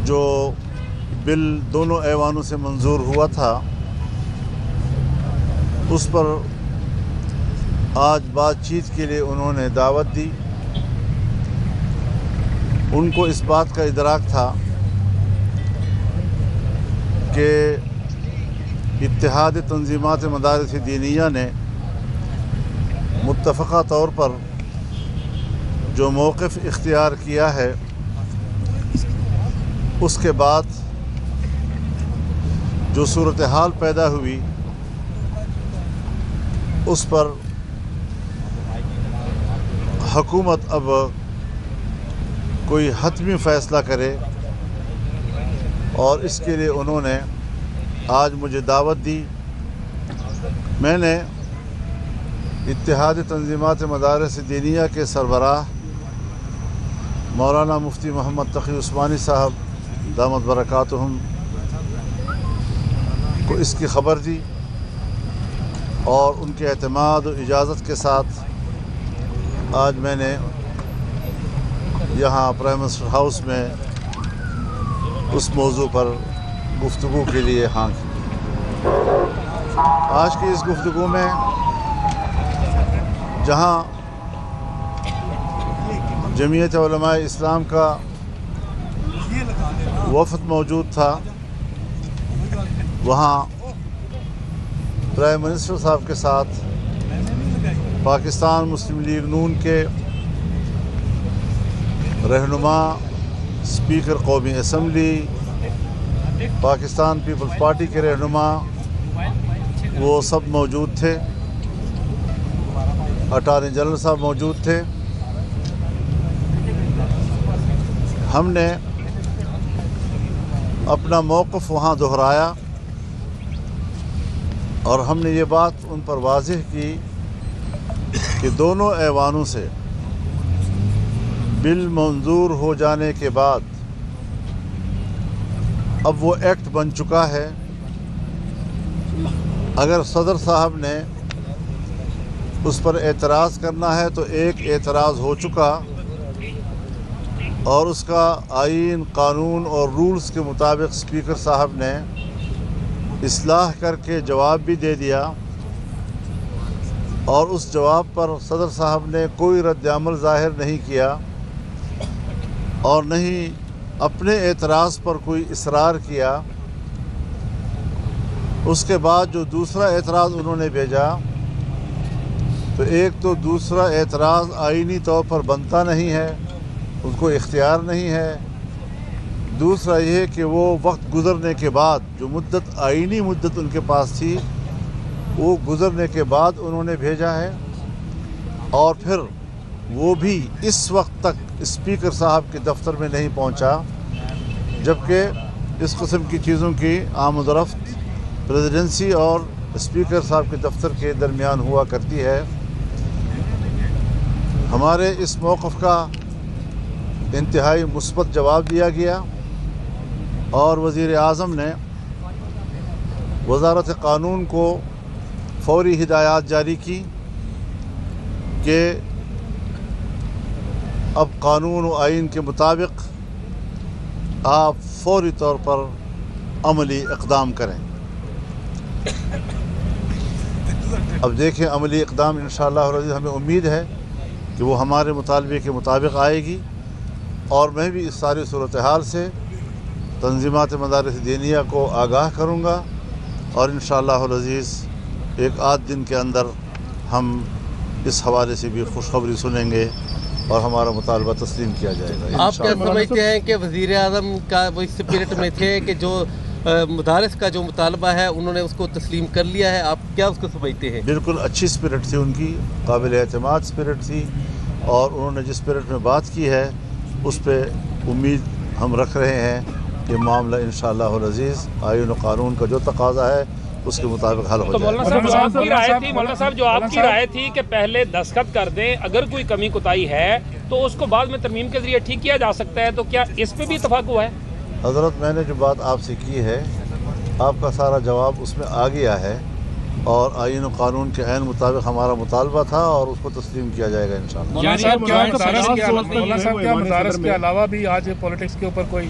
جو بل دونوں ایوانوں سے منظور ہوا تھا اس پر آج بات چیت کے لیے انہوں نے دعوت دی۔ ان کو اس بات کا ادراک تھا کہ اتحاد تنظیمات مدارس دینیہ نے متفقہ طور پر جو موقف اختیار کیا ہے اس کے بعد جو صورتحال پیدا ہوئی اس پر حکومت اب کوئی حتمی فیصلہ کرے، اور اس کے لیے انہوں نے آج مجھے دعوت دی۔ میں نے اتحاد تنظیمات مدارس دینیہ کے سربراہ مولانا مفتی محمد تقی عثمانی صاحب دامت برکاتہم کو اس کی خبر دی، اور ان کے اعتماد و اجازت کے ساتھ آج میں نے یہاں پرائم منسٹر ہاؤس میں اس موضوع پر گفتگو کے لیے ہاں کی۔ آج کی اس گفتگو میں جہاں جمعیت علماء اسلام کا وفد موجود تھا، وہاں پرائم منسٹر صاحب کے ساتھ پاکستان مسلم لیگ نون کے رہنما، اسپیکر قومی اسمبلی، پاکستان پیپلز پارٹی کے رہنما، وہ سب موجود تھے۔ اٹارنی جنرل صاحب موجود تھے۔ ہم نے اپنا موقف وہاں دہرایا، اور ہم نے یہ بات ان پر واضح کی کہ دونوں ایوانوں سے بل منظور ہو جانے کے بعد اب وہ ایکٹ بن چکا ہے۔ اگر صدر صاحب نے اس پر اعتراض کرنا ہے تو ایک اعتراض ہو چکا، اور اس کا آئین، قانون اور رولز کے مطابق اسپیکر صاحب نے اصلاح کر کے جواب بھی دے دیا، اور اس جواب پر صدر صاحب نے کوئی رد عمل ظاہر نہیں کیا، اور نہ ہی اپنے اعتراض پر کوئی اصرار کیا۔ اس کے بعد جو دوسرا اعتراض انہوں نے بھیجا، تو ایک تو دوسرا اعتراض آئینی طور پر بنتا نہیں ہے، ان کو اختیار نہیں ہے۔ دوسرا یہ کہ وہ وقت گزرنے کے بعد جو مدت، آئینی مدت ان کے پاس تھی، وہ گزرنے کے بعد انہوں نے بھیجا ہے، اور پھر وہ بھی اس وقت تک اسپیکر صاحب کے دفتر میں نہیں پہنچا، جبکہ اس قسم کی چیزوں کی آمد و رفت پریزیڈنسی اور اسپیکر صاحب کے دفتر کے درمیان ہوا کرتی ہے۔ ہمارے اس موقف کا انتہائی مثبت جواب دیا گیا، اور وزیر اعظم نے وزارت قانون کو فوری ہدایات جاری کی کہ اب قانون و آئین کے مطابق آپ فوری طور پر عملی اقدام کریں۔ اب دیکھیں عملی اقدام انشاءاللہ ہمیں امید ہے کہ وہ ہمارے مطالبے کے مطابق آئے گی، اور میں بھی اس ساری صورتحال سے تنظیمات مدارس دینیہ کو آگاہ کروں گا، اور انشاءاللہ العزیز ایک آدھ دن کے اندر ہم اس حوالے سے بھی خوشخبری سنیں گے، اور ہمارا مطالبہ تسلیم کیا جائے گا۔ آپ کیا سمجھتے ہیں کہ وزیر اعظم کا وہ اس اسپرٹ میں تھے کہ جو مدارس کا جو مطالبہ ہے انہوں نے اس کو تسلیم کر لیا ہے؟ آپ کیا اس کو سمجھتے ہیں؟ بالکل اچھی اسپرٹ تھی ان کی، قابل اعتماد اسپرٹ تھی، اور انہوں نے جس اسپرٹ میں بات کی ہے اس پہ امید ہم رکھ رہے ہیں کہ معاملہ انشاءاللہ العزیز آئین و قانون کا جو تقاضا ہے اس کے مطابق حل ہو جائے۔ مولانا صاحب جو آپ کی رائے تھی کہ پہلے دستخط کر دیں، اگر کوئی کمی کوتاہی ہے تو اس کو بعد میں ترمیم کے ذریعے ٹھیک کیا جا سکتا ہے، تو کیا اس پہ بھی اتفاق ہوا ہے؟ حضرت میں نے جو بات آپ سے کی ہے، آپ کا سارا جواب اس میں آ گیا ہے، اور آئین و قانون کے عین مطابق ہمارا مطالبہ تھا، اور اس کو تسلیم کیا جائے گا انشاءاللہ۔ مولانا صاحب کیا مدارس کے علاوہ بھی آج پولیٹکس کے اوپر کوئی